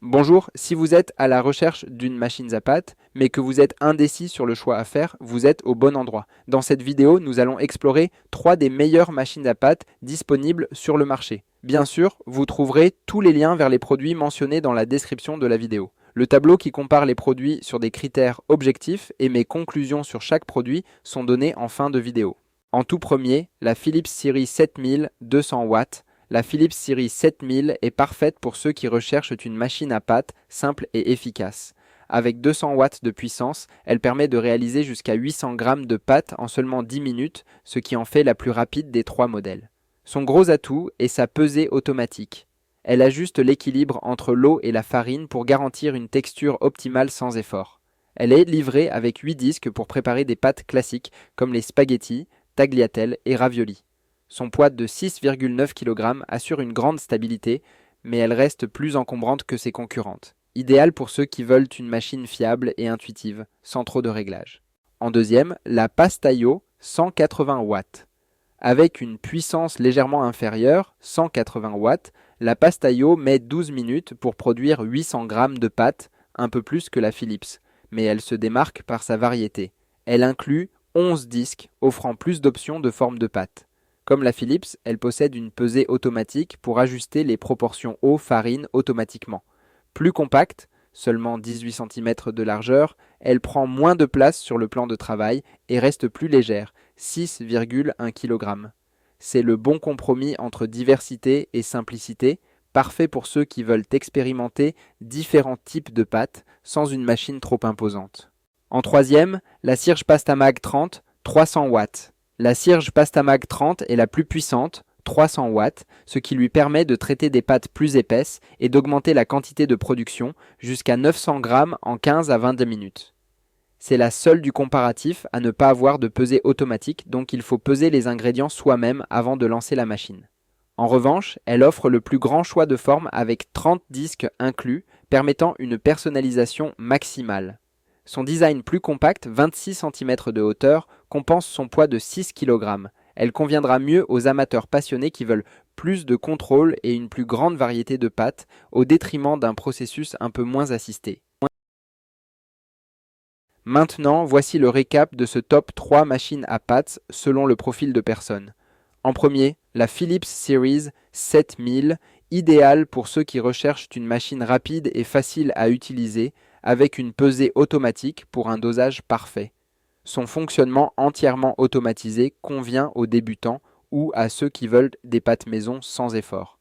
Bonjour, si vous êtes à la recherche d'une machine à pâte, mais que vous êtes indécis sur le choix à faire, vous êtes au bon endroit. Dans cette vidéo, nous allons explorer 3 des meilleures machines à pâte disponibles sur le marché. Bien sûr, vous trouverez tous les liens vers les produits mentionnés dans la description de la vidéo. Le tableau qui compare les produits sur des critères objectifs et mes conclusions sur chaque produit sont donnés en fin de vidéo. En tout premier, la Philips Series 7000 200 watts. La Philips Series 7000 est parfaite pour ceux qui recherchent une machine à pâte simple et efficace. Avec 200 watts de puissance, elle permet de réaliser jusqu'à 800 grammes de pâte en seulement 10 minutes, ce qui en fait la plus rapide des 3 modèles. Son gros atout est sa pesée automatique. Elle ajuste l'équilibre entre l'eau et la farine pour garantir une texture optimale sans effort. Elle est livrée avec 8 disques pour préparer des pâtes classiques comme les spaghettis, tagliatelles et raviolis. Son poids de 6,9 kg assure une grande stabilité, mais elle reste plus encombrante que ses concurrentes. Idéale pour ceux qui veulent une machine fiable et intuitive, sans trop de réglages. En deuxième, la Pastaio 180 watts. Avec une puissance légèrement inférieure, 180 watts, la Pastaio met 12 minutes pour produire 800 grammes de pâte, un peu plus que la Philips, mais elle se démarque par sa variété. Elle inclut 11 disques, offrant plus d'options de forme de pâte. Comme la Philips, elle possède une pesée automatique pour ajuster les proportions eau-farine automatiquement. Plus compacte, seulement 18 cm de largeur, elle prend moins de place sur le plan de travail et reste plus légère, 6,1 kg. C'est le bon compromis entre diversité et simplicité, parfait pour ceux qui veulent expérimenter différents types de pâtes sans une machine trop imposante. En troisième, la Cirge Pastamag 30, 300 watts. La Cirge Pastamag 30 est la plus puissante, 300 watts, ce qui lui permet de traiter des pâtes plus épaisses et d'augmenter la quantité de production jusqu'à 900 grammes en 15 à 22 minutes. C'est la seule du comparatif à ne pas avoir de pesée automatique, donc il faut peser les ingrédients soi-même avant de lancer la machine. En revanche, elle offre le plus grand choix de formes avec 30 disques inclus, permettant une personnalisation maximale. Son design plus compact, 26 cm de hauteur, compense son poids de 6 kg. Elle conviendra mieux aux amateurs passionnés qui veulent plus de contrôle et une plus grande variété de pâtes, au détriment d'un processus un peu moins assisté. Maintenant, voici le récap de ce top 3 machines à pâtes selon le profil de personne. En premier, la Philips Series 7000, idéale pour ceux qui recherchent une machine rapide et facile à utiliser, avec une pesée automatique pour un dosage parfait. Son fonctionnement entièrement automatisé convient aux débutants ou à ceux qui veulent des pâtes maison sans effort.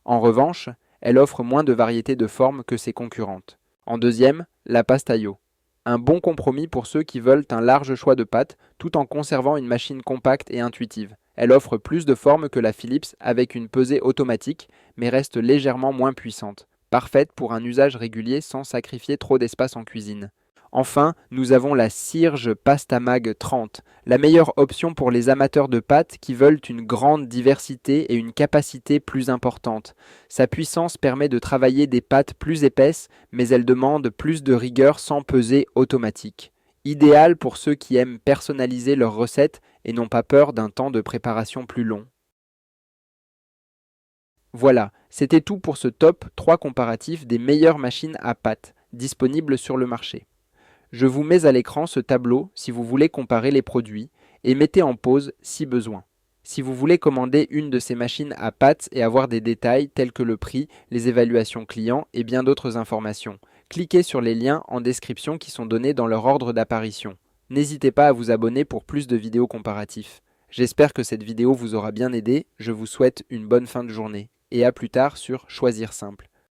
En revanche, elle offre moins de variété de formes que ses concurrentes. En deuxième, la Pastaio. Un bon compromis pour ceux qui veulent un large choix de pâtes tout en conservant une machine compacte et intuitive. Elle offre plus de formes que la Philips avec une pesée automatique, mais reste légèrement moins puissante. Parfaite pour un usage régulier sans sacrifier trop d'espace en cuisine. Enfin, nous avons la Cirge Pastamag 30, la meilleure option pour les amateurs de pâtes qui veulent une grande diversité et une capacité plus importante. Sa puissance permet de travailler des pâtes plus épaisses, mais elle demande plus de rigueur sans pesée automatique. Idéal pour ceux qui aiment personnaliser leurs recettes et n'ont pas peur d'un temps de préparation plus long. Voilà, c'était tout pour ce top 3 comparatif des meilleures machines à pâtes disponibles sur le marché. Je vous mets à l'écran ce tableau si vous voulez comparer les produits et mettez en pause si besoin. Si vous voulez commander une de ces machines à pâtes et avoir des détails tels que le prix, les évaluations clients et bien d'autres informations, cliquez sur les liens en description qui sont donnés dans leur ordre d'apparition. N'hésitez pas à vous abonner pour plus de vidéos comparatifs. J'espère que cette vidéo vous aura bien aidé, je vous souhaite une bonne fin de journée et à plus tard sur Choisir Simple.